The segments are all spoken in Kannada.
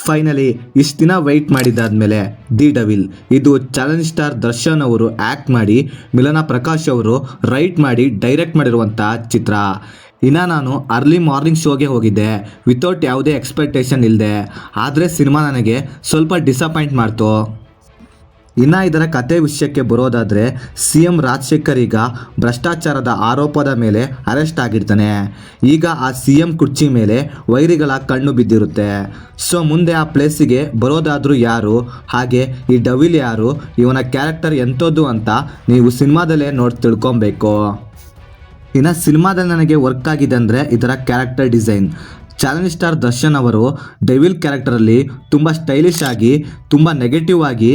ಫೈನಲಿ ಇಷ್ಟು ದಿನ ವೆಯ್ಟ್ ಮಾಡಿದ್ದಾದಮೇಲೆ ದಿ ಡೆವಿಲ್ ಇದು ಚಾಲೆಂಜ್ ಸ್ಟಾರ್ ದರ್ಶನ್ ಅವರು ಆ್ಯಕ್ಟ್ ಮಾಡಿ ಮಿಲನ ಪ್ರಕಾಶ್ ಅವರು ರೈಟ್ ಮಾಡಿ ಡೈರೆಕ್ಟ್ ಮಾಡಿರುವಂಥ ಚಿತ್ರ. ಇನ್ನು ನಾನು ಅರ್ಲಿ ಮಾರ್ನಿಂಗ್ ಶೋಗೆ ಹೋಗಿದ್ದೆ ವಿತೌಟ್ ಯಾವುದೇ ಎಕ್ಸ್ಪೆಕ್ಟೇಷನ್ ಇಲ್ಲದೆ. ಆದರೆ ಸಿನಿಮಾ ನನಗೆ ಸ್ವಲ್ಪ ಡಿಸಪಾಯಿಂಟ್ ಮಾಡ್ತು. ಇನ್ನು ಇದರ ಕತೆ ವಿಷಯಕ್ಕೆ ಬರೋದಾದರೆ CM ರಾಜಶೇಖರ್ ಈಗ ಭ್ರಷ್ಟಾಚಾರದ ಆರೋಪದ ಮೇಲೆ ಅರೆಸ್ಟ್ ಆಗಿರ್ತಾನೆ. ಈಗ ಆ CM ಕುರ್ಚಿ ಮೇಲೆ ವೈರಿಗಳ ಕಣ್ಣು ಬಿದ್ದಿರುತ್ತೆ. ಸೊ ಮುಂದೆ ಆ ಪ್ಲೇಸಿಗೆ ಬರೋದಾದರೂ ಯಾರು, ಹಾಗೆ ಈ ಡೆವಿಲ್ ಯಾರು, ಇವನ ಕ್ಯಾರೆಕ್ಟರ್ ಎಂಥದ್ದು ಅಂತ ನೀವು ಸಿನಿಮಾದಲ್ಲೇ ನೋಡಿ ತಿಳ್ಕೊಬೇಕು. ಇನ್ನು ಸಿನಿಮಾದಲ್ಲಿ ನನಗೆ ವರ್ಕ್ ಆಗಿದೆ ಅಂದರೆ ಇದರ character design. Challenge star Darshan ಅವರು ಡೆವಿಲ್ ಕ್ಯಾರೆಕ್ಟರಲ್ಲಿ ತುಂಬ ಸ್ಟೈಲಿಶ್ ಆಗಿ, ತುಂಬ ನೆಗೆಟಿವ್ ಆಗಿ,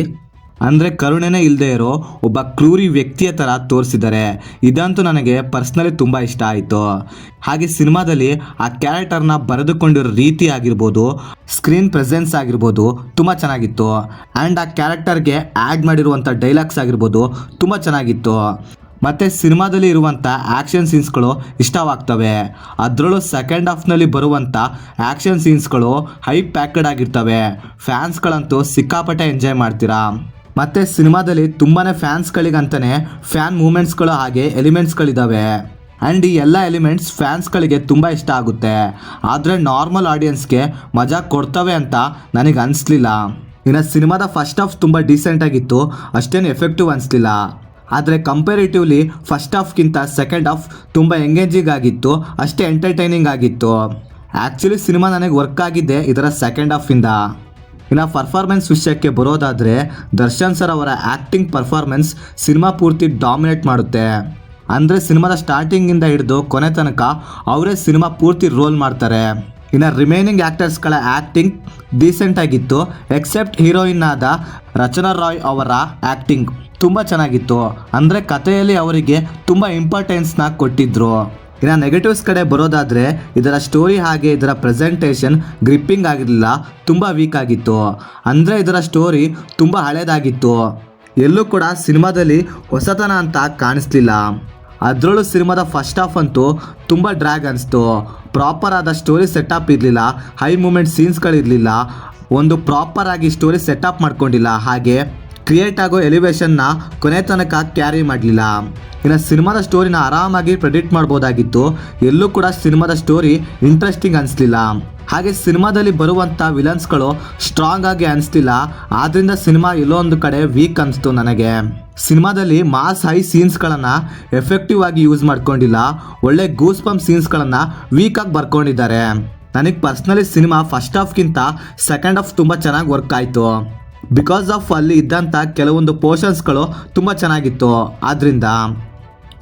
ಅಂದರೆ ಕರುಣೆನೇ ಇಲ್ಲದೆ ಇರೋ ಒಬ್ಬ ಕ್ರೂರಿ ವ್ಯಕ್ತಿಯ ಥರ ತೋರಿಸಿದ್ದಾರೆ. ಇದಂತೂ ನನಗೆ ಪರ್ಸ್ನಲಿ ತುಂಬ ಇಷ್ಟ ಆಯಿತು. ಹಾಗೆ ಸಿನಿಮಾದಲ್ಲಿ ಆ ಕ್ಯಾರೆಕ್ಟರ್ನ ಬರೆದುಕೊಂಡಿರೋ ರೀತಿ ಆಗಿರ್ಬೋದು, ಸ್ಕ್ರೀನ್ ಪ್ರೆಸೆನ್ಸ್ ಆಗಿರ್ಬೋದು ತುಂಬ ಚೆನ್ನಾಗಿತ್ತು. ಆ್ಯಂಡ್ ಆ ಕ್ಯಾರೆಕ್ಟರ್ಗೆ ಆ್ಯಡ್ ಮಾಡಿರುವಂಥ ಡೈಲಾಗ್ಸ್ ಆಗಿರ್ಬೋದು ತುಂಬ ಚೆನ್ನಾಗಿತ್ತು. ಮತ್ತು ಸಿನಿಮಾದಲ್ಲಿ ಇರುವಂಥ ಆ್ಯಕ್ಷನ್ ಸೀನ್ಸ್ಗಳು ಇಷ್ಟವಾಗ್ತವೆ. ಅದರಲ್ಲೂ ಸೆಕೆಂಡ್ ಹಾಫ್ನಲ್ಲಿ ಬರುವಂಥ ಆ್ಯಕ್ಷನ್ ಸೀನ್ಸ್ಗಳು ಹೈ ಪ್ಯಾಕ್ಡ್ ಆಗಿರ್ತವೆ. ಫ್ಯಾನ್ಸ್ಗಳಂತೂ ಸಿಕ್ಕಾಪಟ್ಟೆ ಎಂಜಾಯ್ ಮಾಡ್ತೀರಾ. ಮತ್ತು ಸಿನಿಮಾದಲ್ಲಿ ತುಂಬಾ ಫ್ಯಾನ್ಸ್ಗಳಿಗಂತಲೇ ಫ್ಯಾನ್ ಮೂಮೆಂಟ್ಸ್ಗಳು ಹಾಗೆ ಎಲಿಮೆಂಟ್ಸ್ಗಳಿದ್ದಾವೆ. ಆ್ಯಂಡ್ ಈ ಎಲ್ಲ ಎಲಿಮೆಂಟ್ಸ್ ಫ್ಯಾನ್ಸ್ಗಳಿಗೆ ತುಂಬ ಇಷ್ಟ ಆಗುತ್ತೆ. ಆದರೆ ನಾರ್ಮಲ್ ಆಡಿಯನ್ಸ್ಗೆ ಮಜಾ ಕೊಡ್ತವೆ ಅಂತ ನನಗೆ ಅನಿಸ್ಲಿಲ್ಲ. ಇನ್ನು ಸಿನಿಮಾದ ಫಸ್ಟ್ ಹಾಫ್ ತುಂಬ ಡೀಸೆಂಟಾಗಿತ್ತು, ಅಷ್ಟೇನು ಎಫೆಕ್ಟಿವ್ ಅನಿಸ್ಲಿಲ್ಲ. ಆದರೆ ಕಂಪೇರಿಟಿವ್ಲಿ ಫಸ್ಟ್ ಹಾಫ್ಗಿಂತ ಸೆಕೆಂಡ್ ಹಾಫ್ ತುಂಬ ಎಂಗೇಜಿಂಗ್ ಆಗಿತ್ತು, ಅಷ್ಟೇ ಎಂಟರ್ಟೈನಿಂಗ್ ಆಗಿತ್ತು. ಆ್ಯಕ್ಚುಲಿ ಸಿನಿಮಾ ನನಗೆ ವರ್ಕ್ ಆಗಿದ್ದೆ ಇದರ ಸೆಕೆಂಡ್ ಹಾಫಿಂದ. ಇನ್ನು ಪರ್ಫಾರ್ಮೆನ್ಸ್ ವಿಷಯಕ್ಕೆ ಬರೋದಾದರೆ ದರ್ಶನ್ ಸರ್ ಅವರ ಆ್ಯಕ್ಟಿಂಗ್ ಪರ್ಫಾರ್ಮೆನ್ಸ್ ಸಿನಿಮಾ ಪೂರ್ತಿ ಡಾಮಿನೇಟ್ ಮಾಡುತ್ತೆ. ಅಂದರೆ ಸಿನಿಮಾದ ಸ್ಟಾರ್ಟಿಂಗಿಂದ ಹಿಡಿದು ಕೊನೆ ತನಕ ಅವರೇ ಸಿನಿಮಾ ಪೂರ್ತಿ ರೋಲ್ ಮಾಡ್ತಾರೆ. ಇನ್ನು ರಿಮೈನಿಂಗ್ ಆ್ಯಕ್ಟರ್ಸ್ಗಳ ಆ್ಯಕ್ಟಿಂಗ್ ಡೀಸೆಂಟಾಗಿತ್ತು, ಎಕ್ಸೆಪ್ಟ್ ಹೀರೋಯಿನ್ ಆದ ರಚನಾ ರಾಯ್ ಅವರ ಆ್ಯಕ್ಟಿಂಗ್ ತುಂಬ ಚೆನ್ನಾಗಿತ್ತು. ಅಂದರೆ ಕಥೆಯಲ್ಲಿ ಅವರಿಗೆ ತುಂಬ ಇಂಪಾರ್ಟೆನ್ಸ್ನ ಕೊಟ್ಟಿದ್ದರು. ಇನ್ನು ನೆಗೆಟಿವ್ಸ್ ಕಡೆ ಬರೋದಾದರೆ ಇದರ ಸ್ಟೋರಿ ಹಾಗೆ ಇದರ ಪ್ರೆಸೆಂಟೇಷನ್ ಗ್ರಿಪ್ಪಿಂಗ್ ಆಗಿರಲಿಲ್ಲ, ತುಂಬ ವೀಕ್ ಆಗಿತ್ತು. ಅಂದರೆ ಇದರ ಸ್ಟೋರಿ ತುಂಬ ಹಳೇದಾಗಿತ್ತು, ಎಲ್ಲೂ ಕೂಡ ಸಿನಿಮಾದಲ್ಲಿ ಹೊಸತನ ಅಂತ ಕಾಣಿಸ್ಲಿಲ್ಲ. ಅದರಲ್ಲೂ ಸಿನಿಮಾದ ಫಸ್ಟ್ ಹಾಫ್ ಅಂತೂ ತುಂಬ ಡ್ರ್ಯಾಗ್ ಅನಿಸ್ತು. ಪ್ರಾಪರ್ ಆದ ಸ್ಟೋರಿ ಸೆಟಪ್ ಇರಲಿಲ್ಲ, ಹೈ ಮೂಮೆಂಟ್ ಸೀನ್ಸ್ಗಳಿರಲಿಲ್ಲ, ಒಂದು ಪ್ರಾಪರ್ ಆಗಿ ಸ್ಟೋರಿ ಸೆಟಪ್ ಮಾಡ್ಕೊಂಡಿಲ್ಲ, ಹಾಗೆ ಕ್ರಿಯೇಟ್ ಆಗೋ ಎಲಿವೇಶನ್ನ ಕೊನೆ ತನಕ ಕ್ಯಾರಿ ಮಾಡಲಿಲ್ಲ. ಇನ್ನು ಸಿನಿಮಾದ ಸ್ಟೋರಿನ ಆರಾಮಾಗಿ ಪ್ರೆಡಿಕ್ಟ್ ಮಾಡ್ಬೋದಾಗಿತ್ತು, ಎಲ್ಲೂ ಕೂಡ ಸಿನಿಮಾದ ಸ್ಟೋರಿ ಇಂಟ್ರೆಸ್ಟಿಂಗ್ ಅನಿಸ್ಲಿಲ್ಲ. ಹಾಗೆ ಸಿನಿಮಾದಲ್ಲಿ ಬರುವಂಥ ವಿಲನ್ಸ್ಗಳು ಸ್ಟ್ರಾಂಗ್ ಆಗಿ ಅನಿಸ್ತಿಲ್ಲ. ಆದ್ದರಿಂದ ಸಿನಿಮಾ ಎಲ್ಲೋ ಒಂದು ಕಡೆ ವೀಕ್ ಅನಿಸ್ತು ನನಗೆ. ಸಿನಿಮಾದಲ್ಲಿ ಮಾಸ್ ಹೈ ಸೀನ್ಸ್ಗಳನ್ನು ಎಫೆಕ್ಟಿವ್ ಆಗಿ ಯೂಸ್ ಮಾಡ್ಕೊಂಡಿಲ್ಲ, ಒಳ್ಳೆ ಗೂಸ್ ಬಂಪ್ ಸೀನ್ಸ್ಗಳನ್ನು ವೀಕಾಗಿ ಬರ್ಕೊಂಡಿದ್ದಾರೆ. ನನಗೆ ಪರ್ಸ್ನಲಿ ಸಿನಿಮಾ ಫಸ್ಟ್ ಹಾಫ್ಗಿಂತ ಸೆಕೆಂಡ್ ಹಾಫ್ ತುಂಬ ಚೆನ್ನಾಗಿ ವರ್ಕ್ ಆಯಿತು. ಬಿಕಾಸ್ ಆಫ್ ಅಲ್ಲಿ ಇದ್ದಂಥ ಕೆಲವೊಂದು ಪೋರ್ಷನ್ಸ್ಗಳು ತುಂಬ ಚೆನ್ನಾಗಿತ್ತು. ಆದ್ದರಿಂದ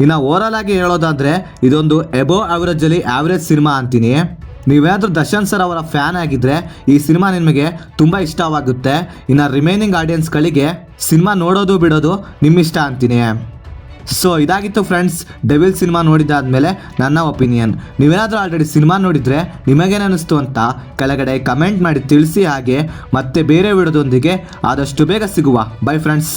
ಇನ್ನು ಓವರಾಲ್ ಆಗಿ ಹೇಳೋದಾದರೆ ಇದೊಂದು ಎಬೋವ್ ಆವ್ರೇಜಲ್ಲಿ ಆವ್ರೇಜ್ ಸಿನಿಮಾ ಅಂತೀನಿ. ನೀವೇನಾದರೂ ದರ್ಶನ್ ಸರ್ ಅವರ ಫ್ಯಾನ್ ಆಗಿದ್ದರೆ ಈ ಸಿನಿಮಾ ನಿಮಗೆ ತುಂಬ ಇಷ್ಟವಾಗುತ್ತೆ. ಇನ್ನು ರಿಮೈನಿಂಗ್ ಆಡಿಯನ್ಸ್ಗಳಿಗೆ ಸಿನಿಮಾ ನೋಡೋದು ಬಿಡೋದು ನಿಮ್ಮಿಷ್ಟ ಅಂತೀನಿ. ಸೊ ಇದಾಗಿತ್ತು ಫ್ರೆಂಡ್ಸ್ ಡೆವಿಲ್ ಸಿನಿಮಾ ನೋಡಿದಾದ್ಮೇಲೆ ನನ್ನ ಒಪಿನಿಯನ್. ನೀವೇನಾದರೂ ಆಲ್ರೆಡಿ ಸಿನಿಮಾ ನೋಡಿದರೆ ನಿಮಗೇನು ಅನ್ನಿಸ್ತು ಅಂತ ಕೆಳಗಡೆ ಕಮೆಂಟ್ ಮಾಡಿ ತಿಳಿಸಿ. ಹಾಗೆ ಮತ್ತೆ ಬೇರೆ ವಿಡಿಯೋದೊಂದಿಗೆ ಆದಷ್ಟು ಬೇಗ ಸಿಗುವ. By friends.